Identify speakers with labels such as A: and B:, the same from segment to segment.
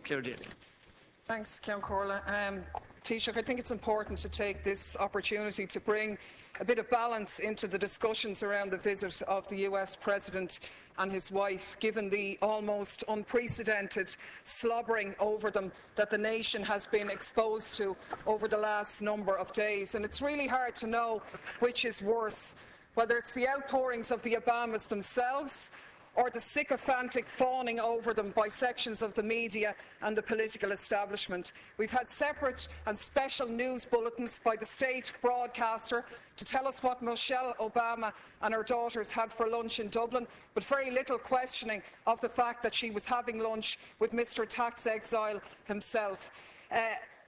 A: Clare Daly.
B: Thanks, Ceann Comhairle. Taoiseach, I think it's important to take this opportunity to bring a bit of balance into the discussions around the visit of the US President and his wife, given the almost unprecedented slobbering over them that the nation has been exposed to over the last number of days. And it's really hard to know which is worse, whether it's the outpourings of the Obamas themselves or the sycophantic fawning over them by sections of the media and the political establishment. We've had separate and special news bulletins by the state broadcaster to tell us what Michelle Obama and her daughters had for lunch in Dublin, but very little questioning of the fact that she was having lunch with Mr. Tax Exile himself.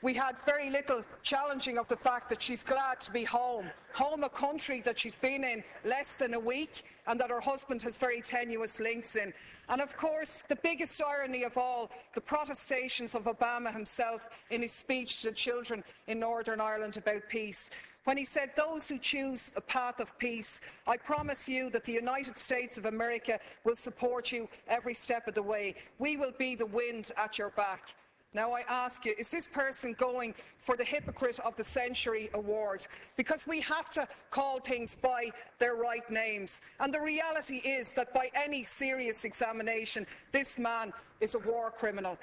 B: We had very little challenging of the fact that she's glad to be home, a country that she's been in less than a week and that her husband has very tenuous links in. And of course, the biggest irony of all, the protestations of Obama himself in his speech to the children in Northern Ireland about peace, when he said, "Those who choose a path of peace, I promise you that the United States of America will support you every step of the way. We will be the wind at your back." Now I ask you, is this person going for the Hypocrite of the Century award? Because we have to call things by their right names. And the reality is that by any serious examination, this man is a war criminal.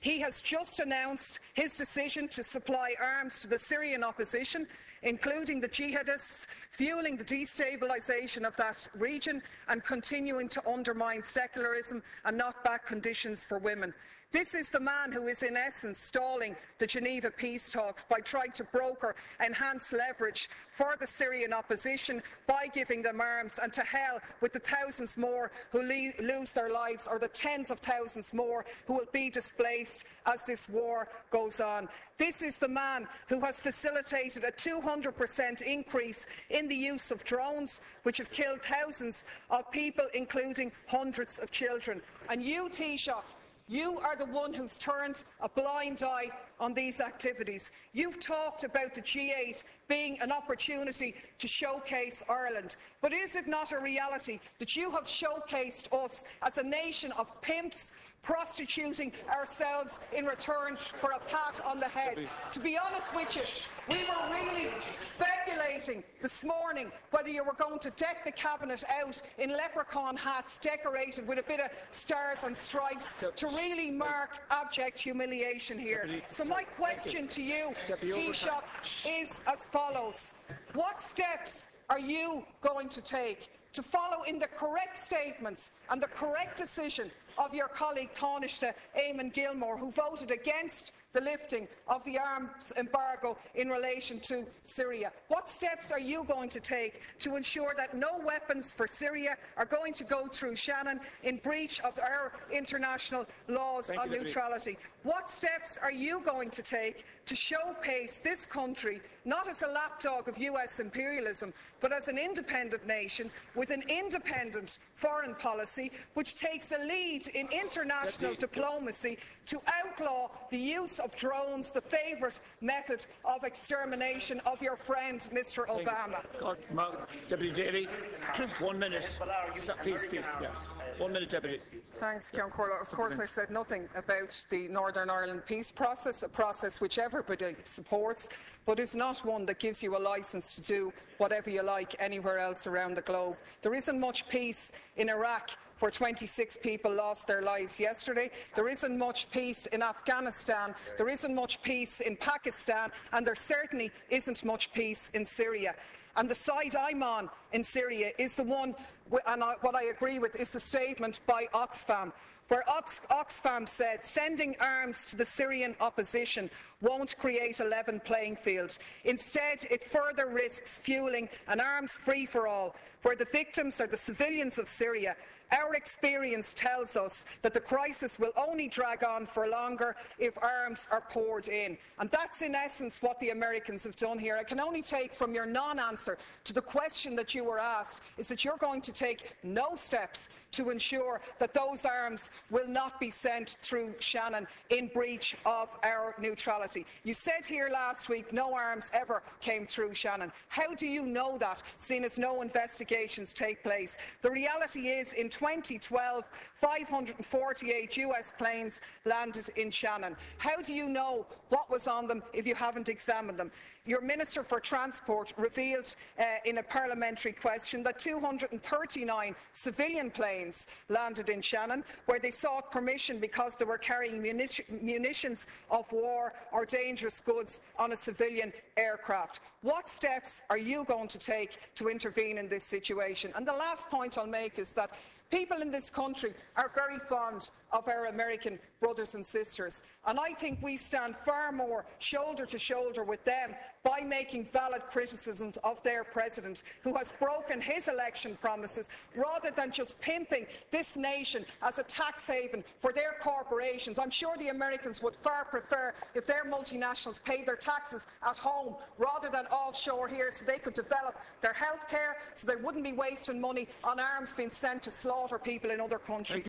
B: He has just announced his decision to supply arms to the Syrian opposition, including the jihadists, fuelling the destabilisation of that region and continuing to undermine secularism and knock back conditions for women. This is the man who is in essence stalling the Geneva peace talks by trying to broker enhanced leverage for the Syrian opposition by giving them arms, and to hell with the thousands more who lose their lives, or the tens of thousands more who will be displaced as this war goes on. This is the man who has facilitated a 200% increase in the use of drones, which have killed thousands of people, including hundreds of children. And you, Taoiseach, you are the one who's turned a blind eye on these activities. You've talked about the G8 being an opportunity to showcase Ireland. But is it not a reality that you have showcased us as a nation of pimps, prostituting ourselves in return for a pat on the head? To be honest with you, we were really speculating this morning whether you were going to deck the Cabinet out in leprechaun hats decorated with a bit of stars and stripes to really mark abject humiliation here. So my question to you, Taoiseach, is as follows. What steps are you going to take to follow in the correct statements and the correct decision of your colleague Taoiseach Eamon Gilmore, who voted against the lifting of the arms embargo in relation to Syria? What steps are you going to take to ensure that no weapons for Syria are going to go through Shannon in breach of our international laws on neutrality? What steps are you going to take to showcase this country not as a lapdog of US imperialism, but as an independent nation with an independent foreign policy which takes a lead in international diplomacy to outlaw the use of drones, the favourite method of extermination of your friend Mr. Obama?
A: Deputy Daly, 1 minute. Please. Yeah. 1 minute, Deputy.
B: Thanks, Ceann Comhairle. Of course, I said nothing about the Northern Ireland peace process, a process which everybody supports, but is not one that gives you a licence to do whatever you like anywhere else around the globe. There isn't much peace in Iraq, where 26 people lost their lives yesterday. There isn't much peace in Afghanistan. There isn't much peace in Pakistan. And there certainly isn't much peace in Syria. And the side I'm on in Syria is the one, and what I agree with, is the statement by Oxfam, where Oxfam said sending arms to the Syrian opposition won't create a level playing field. Instead, it further risks fuelling an arms free-for-all, where the victims are the civilians of Syria. Our experience tells us that the crisis will only drag on for longer if arms are poured in. And that's in essence what the Americans have done here. I can only take from your non-answer to the question that you were asked is that you're going to take no steps to ensure that those arms will not be sent through Shannon in breach of our neutrality. You said here last week no arms ever came through Shannon. How do you know that, seeing as no investigations take place? The reality is in 2012, 548 US planes landed in Shannon. How do you know what was on them if you haven't examined them? Your Minister for Transport revealed in a parliamentary question that 239 civilian planes landed in Shannon, where they sought permission because they were carrying munitions of war or dangerous goods on a civilian aircraft. What steps are you going to take to intervene in this situation? And the last point I'll make is that people in this country are very fond of our American brothers and sisters, and I think we stand far more shoulder to shoulder with them by making valid criticisms of their president, who has broken his election promises, rather than just pimping this nation as a tax haven for their corporations. I'm sure the Americans would far prefer if their multinationals paid their taxes at home rather than offshore here, so they could develop their health care, so they wouldn't be wasting money on arms being sent to slaughter people in other countries.